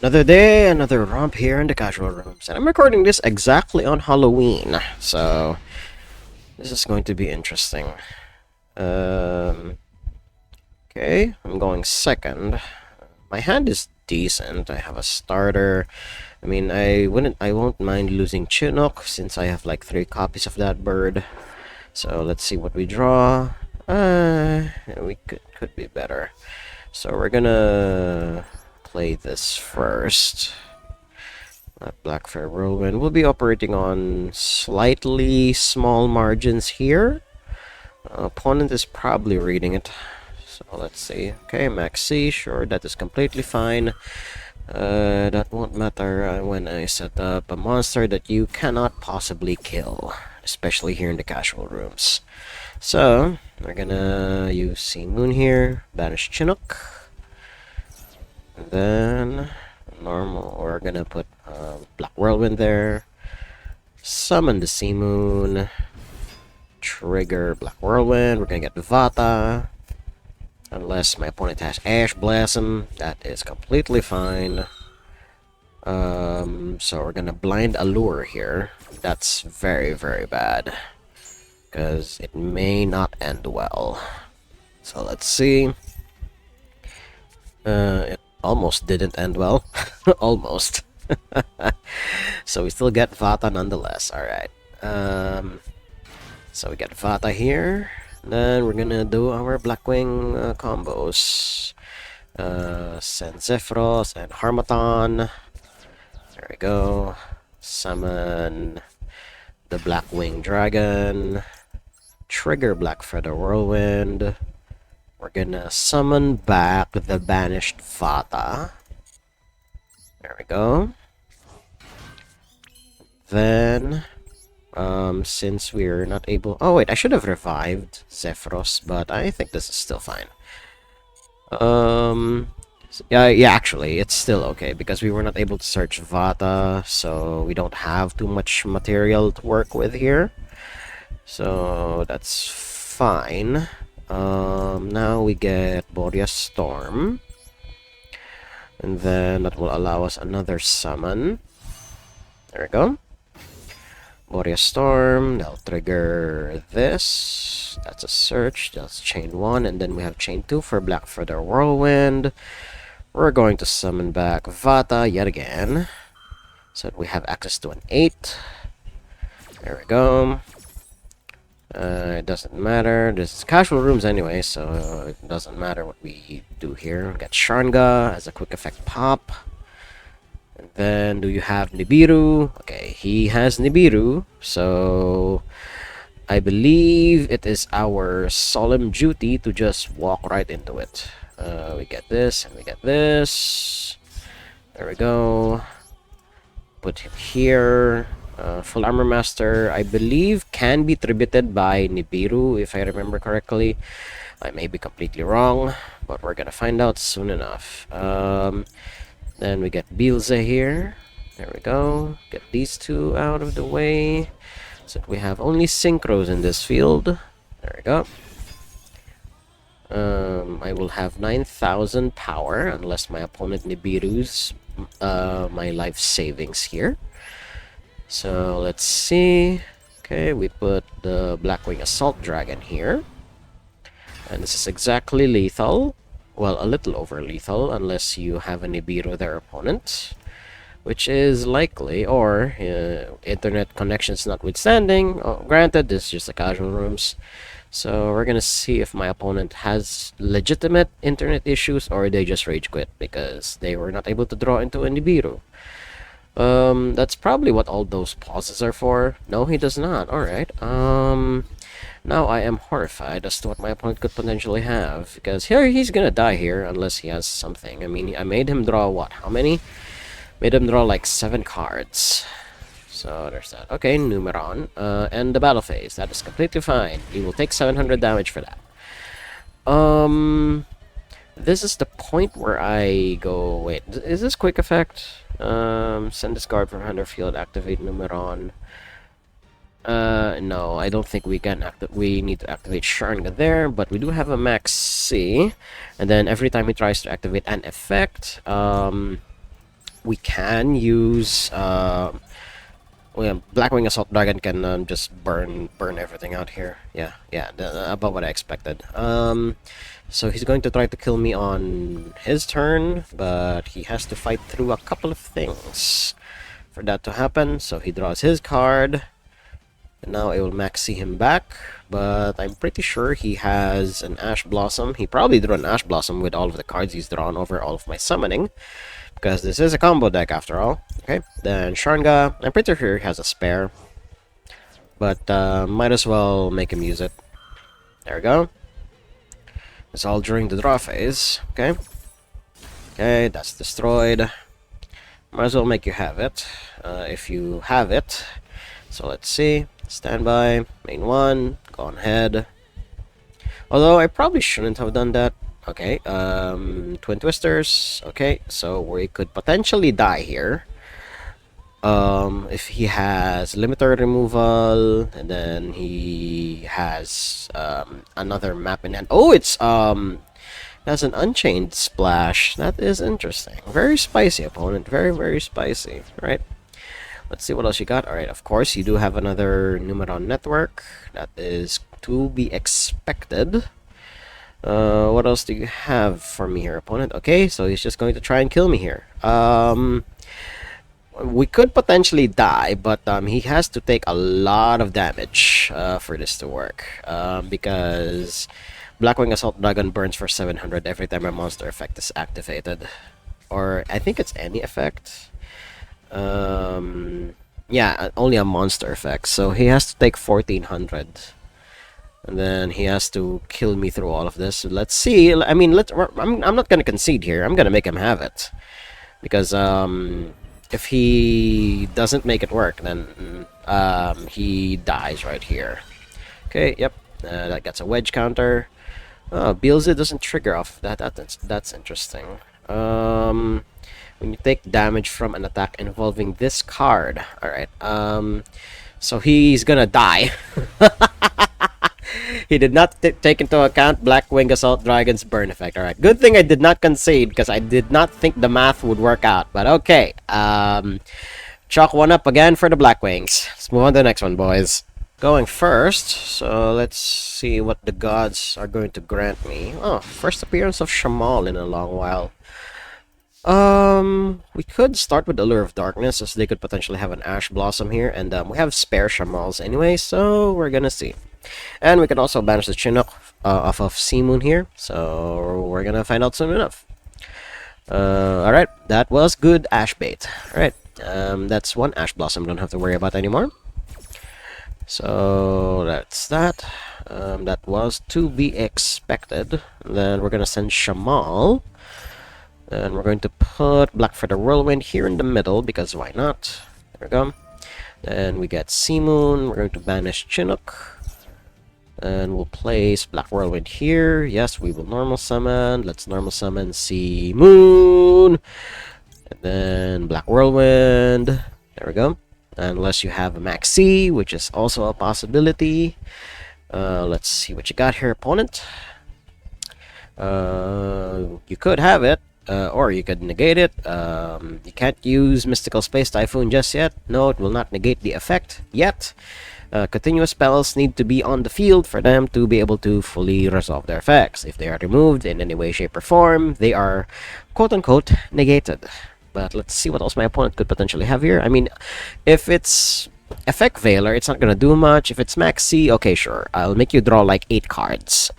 Another day, another romp here in the casual rooms, and I'm recording this exactly on Halloween, so this is going to be interesting. Um, okay, I'm going second. My hand is decent. I have a starter. I won't mind losing Chinook since I have like 3 copies of that bird. So let's see what we draw. We could be better. So we're gonna play this first. Black Fair Whirlwind will be operating on slightly small margins here. Opponent is probably reading it. So let's see. Okay, Max C, sure, that is completely fine. That won't matter when I set up a monster that you cannot possibly kill, especially here in the casual rooms. So, we're gonna use Sea Moon here, banish Chinook, and then normal, we're gonna put Black Whirlwind there, summon the Sea Moon, trigger Black Whirlwind, we're gonna get Vata, unless my opponent has Ash Blossom, that is completely fine. So we're gonna blind Allure here, that's very, very bad, because it may not end well. So let's see. It almost didn't end well. Almost. So we still get Vata nonetheless. Alright. So we get Vata here. Then we're gonna do our Blackwing combos. Send Zephyros and Harmattan. There we go. Summon the Blackwing Dragon. Trigger Black Feather Whirlwind. We're gonna summon back the banished Vata. There we go. Then, since we're not able... Oh, wait, I should have revived Zephyros, but I think this is still fine. Yeah, actually, it's still okay, because we were not able to search Vata, so we don't have too much material to work with here. So, that's fine. Now we get Boreas Storm. And then that will allow us another summon. There we go. Boreas Storm, that'll trigger this. That's a search, that's chain 1, and then we have chain 2 for Black Feather Whirlwind. We're going to summon back Vata yet again, so that we have access to an 8. There we go. It doesn't matter. This is casual rooms anyway, so it doesn't matter what we do here. We got Sharnga as a quick effect pop. And then, do you have Nibiru? Okay, he has Nibiru, so I believe it is our solemn duty to just walk right into it. We get this, and we get this. There we go. Put him here. Full Armor Master, I believe, can be tributed by Nibiru, if I remember correctly. I may be completely wrong, but we're gonna find out soon enough. Then we get Bilze here. There we go. Get these two out of the way, so that we have only synchros in this field. There we go. I will have 9,000 power, unless my opponent Nibiru's my life savings here. So let's see. Okay, we put the Blackwing Assault Dragon here. And this is exactly lethal. Well, a little over lethal, unless you have a Nibiru their opponent. Which is likely, or internet connections notwithstanding. Oh, granted, this is just a casual rooms. So we're gonna see if my opponent has legitimate internet issues or they just rage quit because they were not able to draw into a Nibiru. That's probably what all those pauses are for. No, he does not. Alright. Now I am horrified as to what my opponent could potentially have. Because here, he's gonna die here unless he has something. I mean, I made him draw what? How many? Made him draw like 7 cards. So there's that. Okay, Numeron. And the battle phase. That is completely fine. He will take 700 damage for that. This is the point where I go... Wait, is this quick effect? Send this card from hand or field, activate Numeron. No, I don't think we can we need to activate Sharnga there, but we do have a Max C. And then every time he tries to activate an effect, we can use well, yeah, Blackwing Assault Dragon can just burn everything out here. Yeah, yeah, about what I expected. So he's going to try to kill me on his turn, but he has to fight through a couple of things for that to happen. So he draws his card, and now I will maxi him back. But I'm pretty sure he has an Ash Blossom. He probably drew an Ash Blossom with all of the cards he's drawn over all of my summoning, because this is a combo deck after all. Okay, then Sharnga, I'm pretty sure he has a spare, but might as well make him use it. There we go. It's all during the draw phase. Okay. Okay, that's destroyed. Might as well make you have it, if you have it. So let's see. Standby, main one, go on ahead. Although I probably shouldn't have done that. Okay, Twin Twisters. Okay, so we could potentially die here. If he has limiter removal, and then he has another map in hand. Oh, that's an Unchained Splash. That is interesting. Very spicy, opponent. Very, very spicy. Right. Let's see what else you got. Alright, of course, you do have another Numeron Network. That is to be expected. What else do you have for me here, opponent? Okay, so he's just going to try and kill me here. We could potentially die, but he has to take a lot of damage for this to work. Because Blackwing Assault Dragon burns for 700 every time a monster effect is activated. Or, I think it's any effect. Yeah, only a monster effect. So he has to take 1400. And then he has to kill me through all of this. Let's see. I mean, I'm not going to concede here. I'm going to make him have it. Because if he doesn't make it work, then he dies right here. Okay, yep. That gets a wedge counter. Beelzy doesn't trigger off that. That's interesting. When you take damage from an attack involving this card. Alright. So he's gonna die. He did not take into account Blackwing Assault Dragon's burn effect. Alright, good thing I did not concede, because I did not think the math would work out. But okay, chalk one up again for the Blackwings. Let's move on to the next one, boys. Going first, so let's see what the gods are going to grant me. Oh, first appearance of Shamal in a long while. We could start with Allure of Darkness, as they could potentially have an Ash Blossom here, and we have spare Shamals anyway, so we're gonna see. And we can also banish the Chinook off of Seamoon here, so we're gonna find out soon enough. Alright, that was good Ash Bait. Alright, that's one Ash Blossom, don't have to worry about anymore. So that's that. That was to be expected. Then we're gonna send Shamal. And we're going to put Black Feather Whirlwind here in the middle, because why not? There we go. Then we get Seamoon. We're going to banish Chinook. And we'll place Black Whirlwind here. Yes, we will normal summon. Let's normal summon Seamoon. And then Black Whirlwind. There we go. Unless you have a Max C, which is also a possibility. Let's see what you got here, opponent. You could have it. Or you could negate it. You can't use Mystical Space Typhoon just yet. No, it will not negate the effect yet. Continuous spells need to be on the field for them to be able to fully resolve their effects. If they are removed in any way, shape, or form, they are quote-unquote negated. But let's see what else my opponent could potentially have here. I mean, if it's Effect Veiler, it's not gonna do much. If it's Max C, okay, sure. I'll make you draw like 8 cards.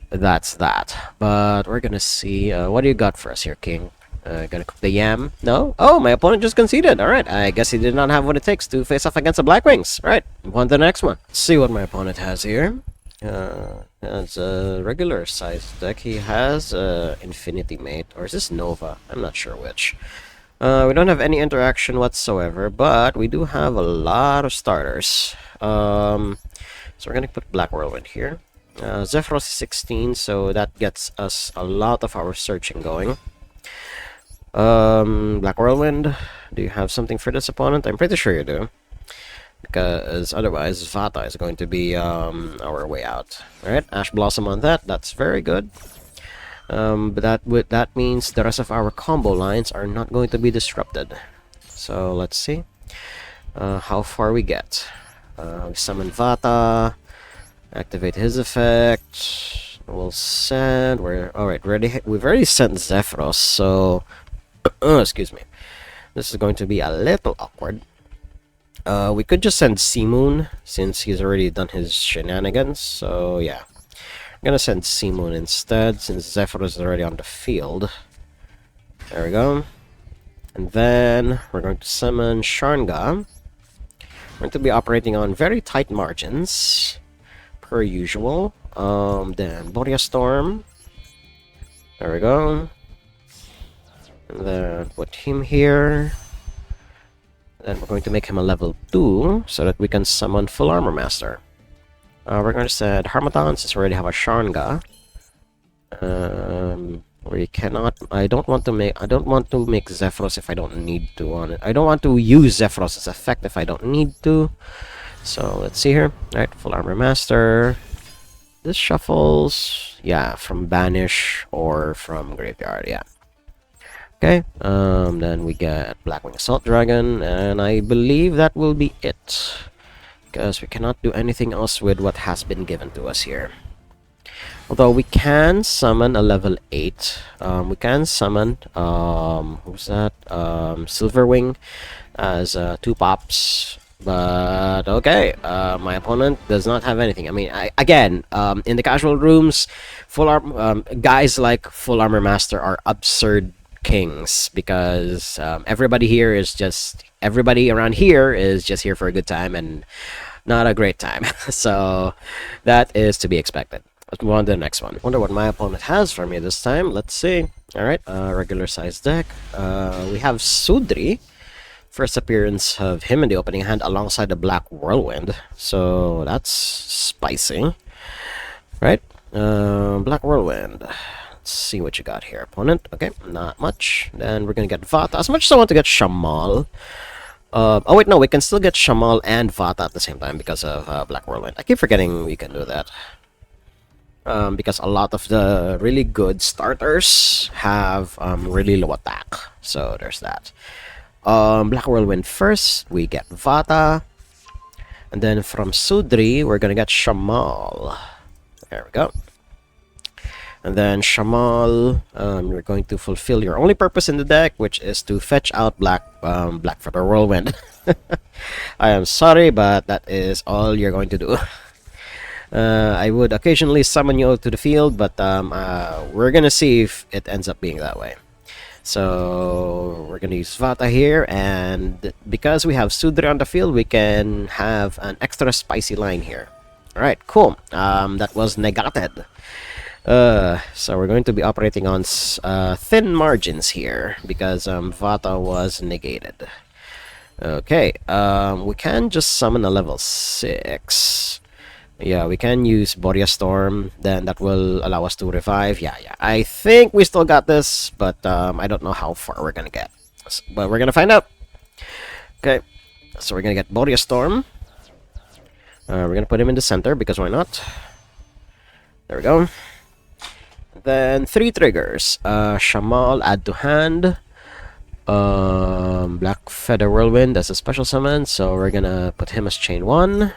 That's that. But we're gonna see. What do you got for us here, King? Gonna cook the yam? No? Oh, my opponent just conceded. Alright, I guess he did not have what it takes to face off against the Blackwings. Alright, on to the next one. Let's see what my opponent has here. It's a regular size deck. He has Infinity Mate. Or is this Nova? I'm not sure which. We don't have any interaction whatsoever, but we do have a lot of starters. So we're gonna put Black Whirlwind here. Zephyros is 16, so that gets us a lot of our searching going. Black Whirlwind, do you have something for this opponent? I'm pretty sure you do. Because otherwise, Vata is going to be our way out. Alright, Ash Blossom on that, that's very good. But that means the rest of our combo lines are not going to be disrupted. So let's see how far we get. We summon Vata, activate his effect. We'll send. We're all right. Ready? We've already sent Zephyros, so excuse me. This is going to be a little awkward. We could just send Seamoon since he's already done his shenanigans. So yeah, I'm gonna send Seamoon instead since Zephyros is already on the field. There we go. And then we're going to summon Sharnga. We're going to be operating on very tight margins, per usual. Then Borea Storm. There we go. And then put him here. Then we're going to make him a level 2 so that we can summon Full Armor Master. We're going to send Harmattan since we already have a Sharnga. We cannot. I don't want to make Zephyros if I don't need to on it. I don't want to use Zephyros' effect if I don't need to. So let's see here. Alright, Full Armor Master. This shuffles, yeah, from Banish or from Graveyard, yeah. Okay, then we get Blackwing Assault Dragon, and I believe that will be it. Because we cannot do anything else with what has been given to us here. Although we can summon a level 8. We can summon, who's that? Silverwing as 2 pops. But okay, my opponent does not have anything. I mean, again, in the casual rooms, guys like Full Armor Master are absurd kings because everybody around here is just here for a good time and not a great time. So that is to be expected. Let's move on to the next one. Wonder what my opponent has for me this time. Let's see. All right, regular size deck. We have Sudri. First appearance of him in the opening hand alongside the Black Whirlwind. So that's spicy. Right? Black Whirlwind. Let's see what you got here, opponent. Okay, not much. Then we're gonna get Vata. As much as I want to get Shamal. Oh wait, no, we can still get Shamal and Vata at the same time because of Black Whirlwind. I keep forgetting we can do that. Because a lot of the really good starters have really low attack. So there's that. Black Whirlwind first, we get Vata. And then from Sudri, we're gonna get Shamal. There we go. And then Shamal, you're going to fulfill your only purpose in the deck, which is to fetch out Blackfeather Whirlwind. I am sorry, but that is all you're going to do. I would occasionally summon you to the field, but we're gonna see if it ends up being that way. So we're gonna use Vata here, and because we have Sudri on the field, we can have an extra spicy line here. Alright, cool. That was negated. So we're going to be operating on thin margins here because Vata was negated. Okay, we can just summon a level 6. Yeah, we can use Borea Storm, then that will allow us to revive. Yeah. I think we still got this, but I don't know how far we're gonna get. But we're gonna find out. Okay, so we're gonna get Borea Storm. We're gonna put him in the center because why not? There we go. Then 3 triggers. Shamal, add to hand. Blackfeather Whirlwind, that's a special summon, so we're gonna put him as chain 1.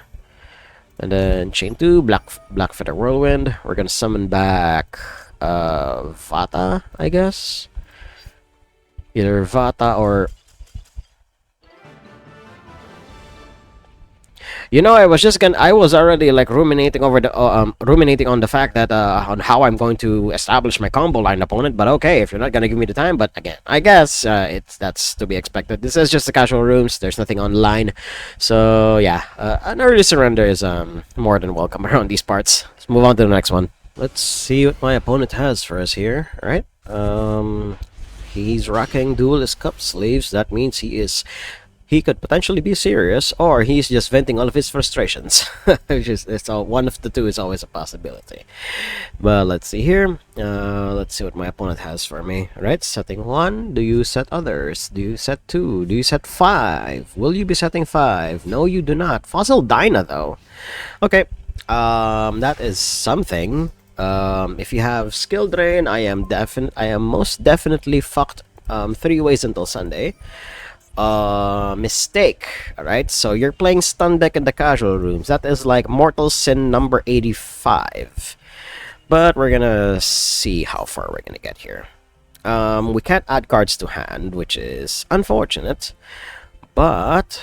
And then chain 2, Blackfeather Whirlwind. We're gonna summon back Vata, I guess. Either Vata or... You know, I was already like ruminating over the ruminating on the fact that on how I'm going to establish my combo line opponent. But okay, if you're not gonna give me the time, but again, I guess that's to be expected. This is just the casual rooms. There's nothing online, so yeah, an early surrender is more than welcome around these parts. Let's move on to the next one. Let's see what my opponent has for us here. All right, he's rocking Duelist Cup sleeves. That means he could potentially be serious, or he's just venting all of his frustrations. One of the two is always a possibility. But let's see here. Let's see what my opponent has for me. Alright, setting 1. Do you set others? Do you set 2? Do you set 5? Will you be setting 5? No, you do not. Fossil Dyna, though. Okay, that is something. If you have skill drain, I am most definitely fucked 3 ways until Sunday. Mistake. Alright, so you're playing stun deck in the casual rooms. That is like mortal sin number 85. But we're gonna see how far we're gonna get here. We can't add cards to hand, which is unfortunate. But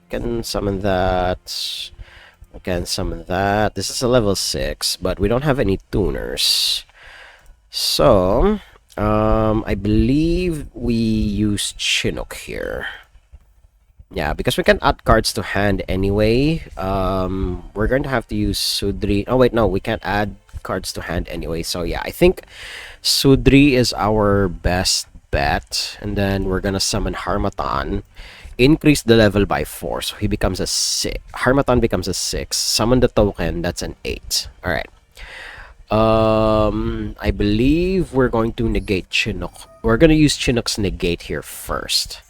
can summon that. We can summon that. This is a level 6, but we don't have any tuners. So I believe we use Chinook here. Yeah, because we can add cards to hand anyway. We're going to have to use Sudri. Oh wait, no, we can't add cards to hand anyway. So yeah, I think Sudri is our best bet. And then we're gonna summon Harmattan. Increase the level by 4, so he becomes a 6. Harmattan becomes a 6. Summon the token, that's an 8. Alright. I believe we're going to negate Chinook. We're gonna use Chinook's negate here first.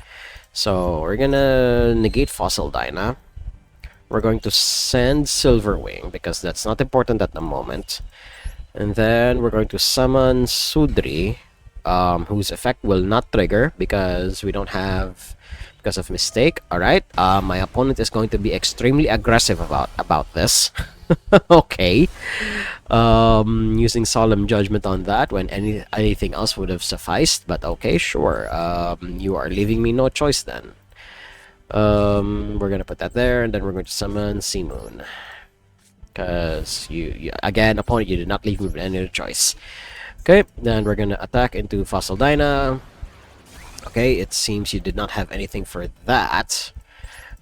So we're gonna negate Fossil Dyna. We're going to send Silverwing because that's not important at the moment. And then we're going to summon Sudri, whose effect will not trigger because we don't have, because of mistake. All right. My opponent is going to be extremely aggressive about this. Okay. Using solemn judgment on that when anything else would have sufficed, but okay, sure. You are leaving me no choice then. We're gonna put that there, and then we're going to summon Sea Moon. Because you again, opponent, you did not leave me with any other choice. Okay, then we're gonna attack into Fossil Dyna. Okay, it seems you did not have anything for that.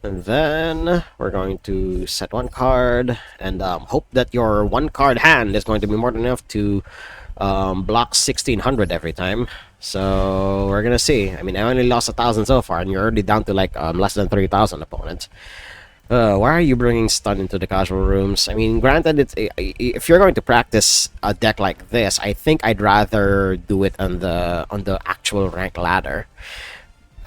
And then we're going to set one card and hope that your one card hand is going to be more than enough to block 1600 every time. So we're gonna see. I mean, I only lost 1,000 so far, and you're already down to like less than 3,000 opponent. Why are you bringing stun into the casual rooms? I mean, granted, if you're going to practice a deck like this, I think I'd rather do it on the actual rank ladder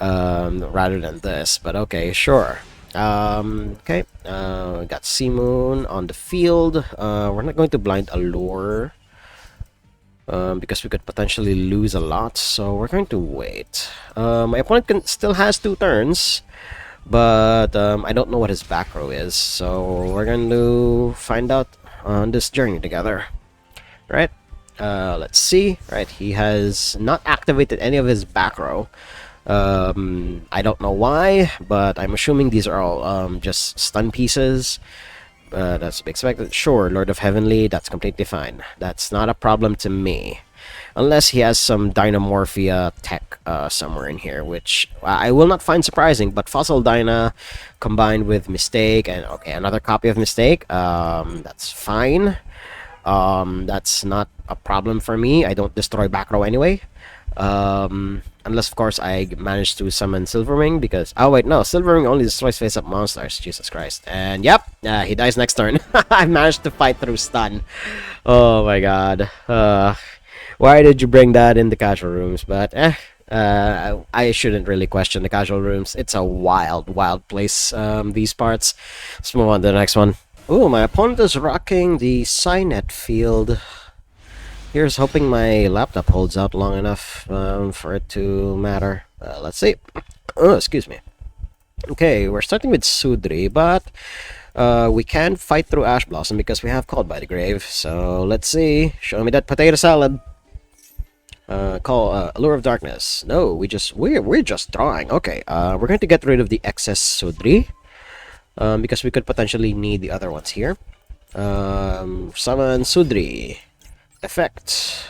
rather than this. But okay, sure. Okay. We got Sea Moon on the field. We're not going to blind Allure because we could potentially lose a lot. So we're going to wait. My opponent still has 2 turns. But I don't know what his back row is, so we're going to find out on this journey together. Right? Let's see. Right, he has not activated any of his back row. I don't know why, but I'm assuming these are all just stun pieces. That's to be expected. Sure, Lord of Heavenly, that's completely fine. That's not a problem to me. Unless he has some Dynamorphia tech somewhere in here, which I will not find surprising, but Fossil Dyna combined with Mistake, and okay, another copy of Mistake, that's fine. That's not a problem for me. I don't destroy back row anyway. Unless, of course, I manage to summon Silverwing, because... Oh, wait, no. Silverwing only destroys face-up monsters. Jesus Christ. And, yep, he dies next turn. I managed to fight through stun. Oh, my God. Why did you bring that in the casual rooms? But, I shouldn't really question the casual rooms. It's a wild, wild place, these parts. Let's move on to the next one. Ooh, my opponent is rocking the Cynet field. Here's hoping my laptop holds out long enough for it to matter. Let's see. Oh, excuse me. Okay, we're starting with Sudri, but we can fight through Ash Blossom because we have Called by the Grave. So let's see. Show me that potato salad. Allure of Darkness. No, we're just drawing. Okay, we're going to get rid of the excess Sudri because we could potentially need the other ones here. Summon Sudri. Effect.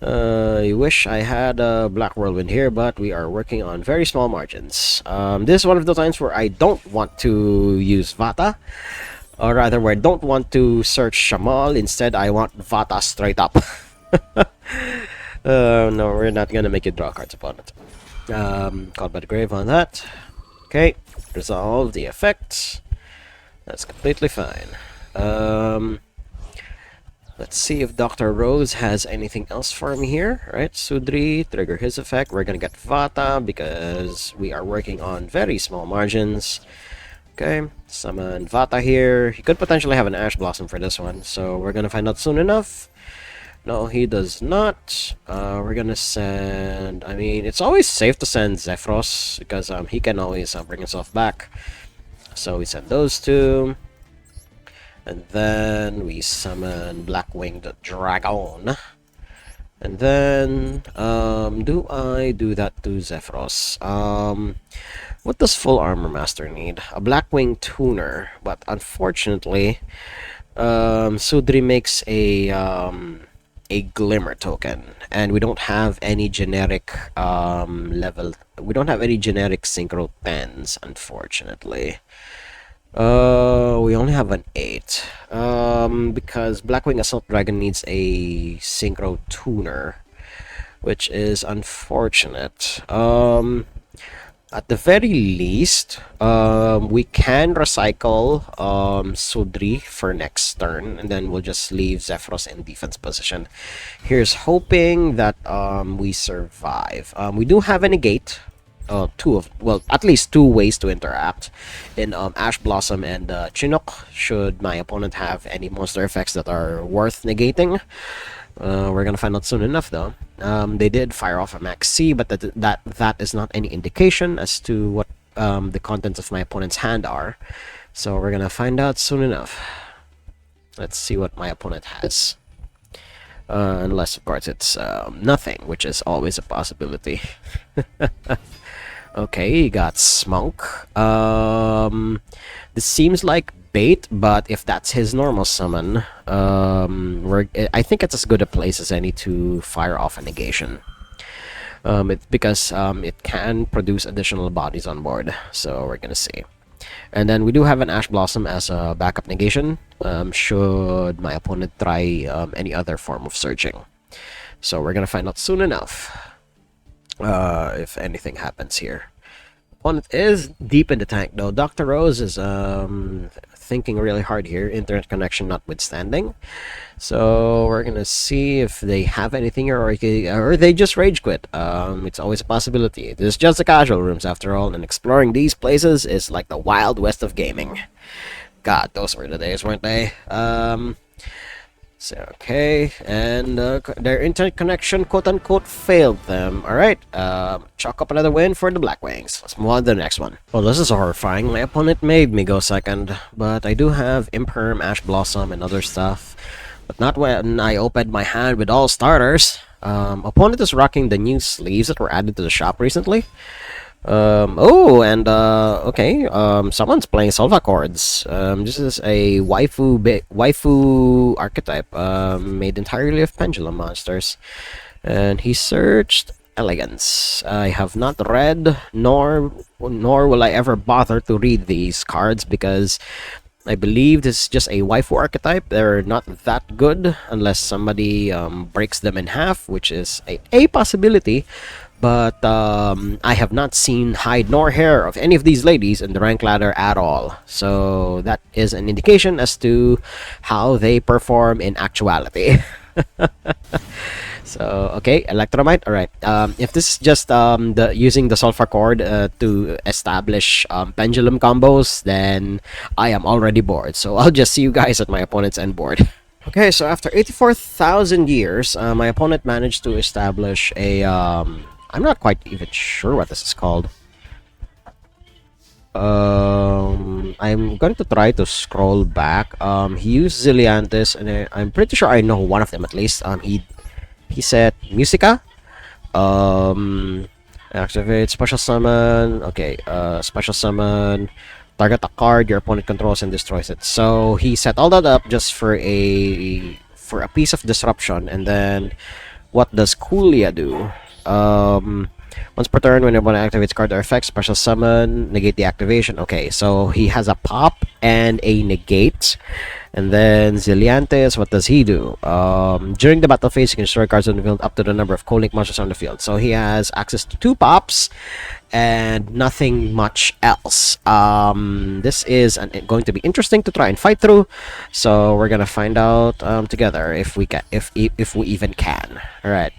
I wish I had a Black Whirlwind here, but we are working on very small margins. This is one of the times where I don't want to use Vata, or rather where I don't want to search Shamal. Instead, I want Vata straight up. No, we're not gonna make you draw cards upon it. Called by the Grave on that. Okay, resolve the effect. That's completely fine. Let's see if Dr. Rose has anything else for me here. Right, Sudri, trigger his effect. We're gonna get Vata because we are working on very small margins. Okay, summon Vata here. He could potentially have an Ash Blossom for this one, so we're gonna find out soon enough. No, he does not. We're gonna send... I mean, it's always safe to send Zephyros, because he can always bring himself back. So we send those two. And then we summon Black-Winged Dragon. And then, do I do that to Zephyros? What does Full Armor Master need? A Blackwing Tuner. But unfortunately, Sudri makes a Glimmer token. And we don't have any generic, level... We don't have any generic Synchro 10s, unfortunately. We only have an 8. Because Blackwing Assault Dragon needs a Synchro Tuner, which is unfortunate. At the very least, we can recycle Sudri for next turn, and then we'll just leave Zephyros in defense position. Here's hoping that we survive. We do have a negate. At least two ways to interact in Ash Blossom and Chinook, should my opponent have any monster effects that are worth negating. We're gonna find out soon enough, though. They did fire off a Max C, but that is not any indication as to what the contents of my opponent's hand are. So we're gonna find out soon enough. Let's see what my opponent has. Unless, of course, it's nothing, which is always a possibility. Okay, he got Smunk. This seems like bait, but if that's his normal summon, I think it's as good a place as any to fire off a negation. Because it can produce additional bodies on board, so we're gonna see. And then we do have an Ash Blossom as a backup negation, should my opponent try any other form of searching. So we're gonna find out soon enough. If anything happens here. Opponent is deep in the tank, though. Dr. Rose is thinking really hard here, internet connection notwithstanding. So we're gonna see if they have anything here, or they just rage quit. It's always a possibility. This is just the casual rooms, after all, and exploring these places is like the Wild West of gaming. God, those were the days, weren't they? So, okay, and their internet connection, quote-unquote, failed them. Alright, chalk up another win for the Blackwings. Let's move on to the next one. Well, this is horrifying. My opponent made me go second, but I do have Imperm, Ash Blossom, and other stuff. But not when I opened my hand with all starters. Opponent is rocking the new sleeves that were added to the shop recently. Okay, someone's playing Solva chords. This is a waifu archetype, made entirely of pendulum monsters. And he searched Elegance. I have not read, nor will I ever bother to read these cards, because I believe this is just a waifu archetype. They're not that good unless somebody breaks them in half, which is a possibility. But I have not seen hide nor hair of any of these ladies in the rank ladder at all. So that is an indication as to how they perform in actuality. So, okay, Electromite, alright. If this is just using the Sulfur Cord to establish pendulum combos, then I am already bored. So I'll just see you guys at my opponent's end board. Okay, so after 84,000 years, my opponent managed to establish a... I'm not quite even sure what this is called. I'm going to try to scroll back. He used Zilliantis, and I'm pretty sure I know one of them at least. He said Musica. Activate special summon. Okay, special summon. Target a card your opponent controls and destroys it. So he set all that up just for a piece of disruption, and then what does Kulia do? Once per turn, when your opponent activates card or effect, special summon, negate the activation. Okay, so he has a pop and a negate. And then Zilliantes, what does he do? During the battle phase, you can destroy cards on the field up to the number of co-link monsters on the field. So he has access to 2 pops and nothing much else. This is going to be interesting to try and fight through. So we're gonna find out together if we can, if we even can. All right.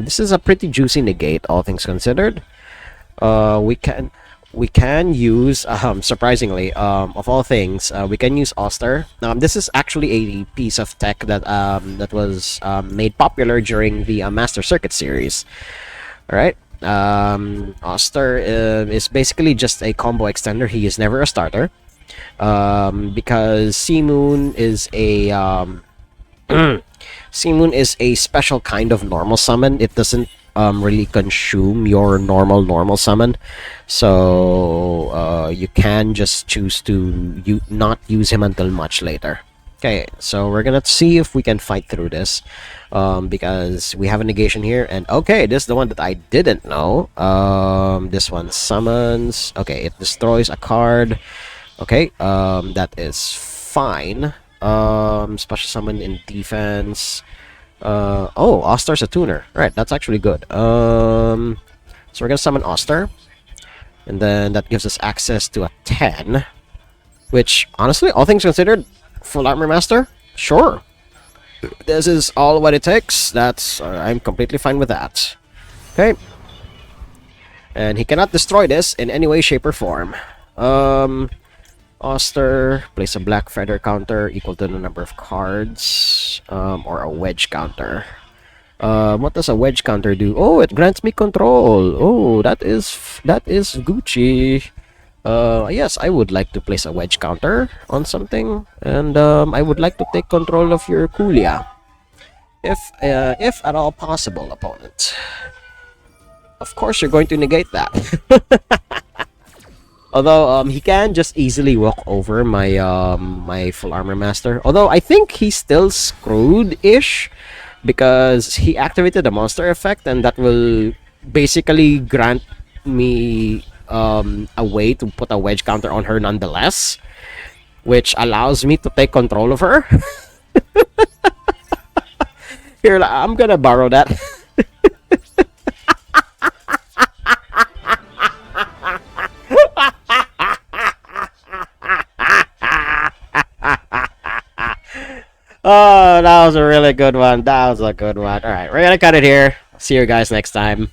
This is a pretty juicy negate, all things considered. We can we can use, surprisingly, of all things, we can use Oster. This is actually a piece of tech that was made popular during the Master Circuit series. All right. Oster is basically just a combo extender. He is never a starter. Because Sea Moon is a Sea Moon is a special kind of normal summon. It doesn't really consume your normal summon, so you can just choose to not use him until much later. Okay, so we're gonna see if we can fight through this, because we have a negation here, and okay, this is the one that I didn't know. This one summons. Okay, it destroys a card. Okay, that is fine. Special summon in defense. Oh, Oster's a tuner. Right, that's actually good. So we're gonna summon Oster, and then that gives us access to a 10, which, honestly, all things considered, full armor master, sure. This is all what it takes. That's I'm completely fine with that. Okay, and he cannot destroy this in any way, shape, or form. Oster, place a black feather counter equal to the number of cards, or a wedge counter. What does a wedge counter do? Oh, it grants me control. Oh, that is Gucci. Yes, I would like to place a wedge counter on something, and I would like to take control of your Kulia, if at all possible, opponent. Of course, you're going to negate that. Although he can just easily walk over my full armor master. Although I think he's still screwed-ish because he activated the monster effect, and that will basically grant me a way to put a wedge counter on her nonetheless, which allows me to take control of her. Here, I'm gonna borrow that. Oh, that was a really good one. That was a good one. All right, we're gonna cut it here. See you guys next time.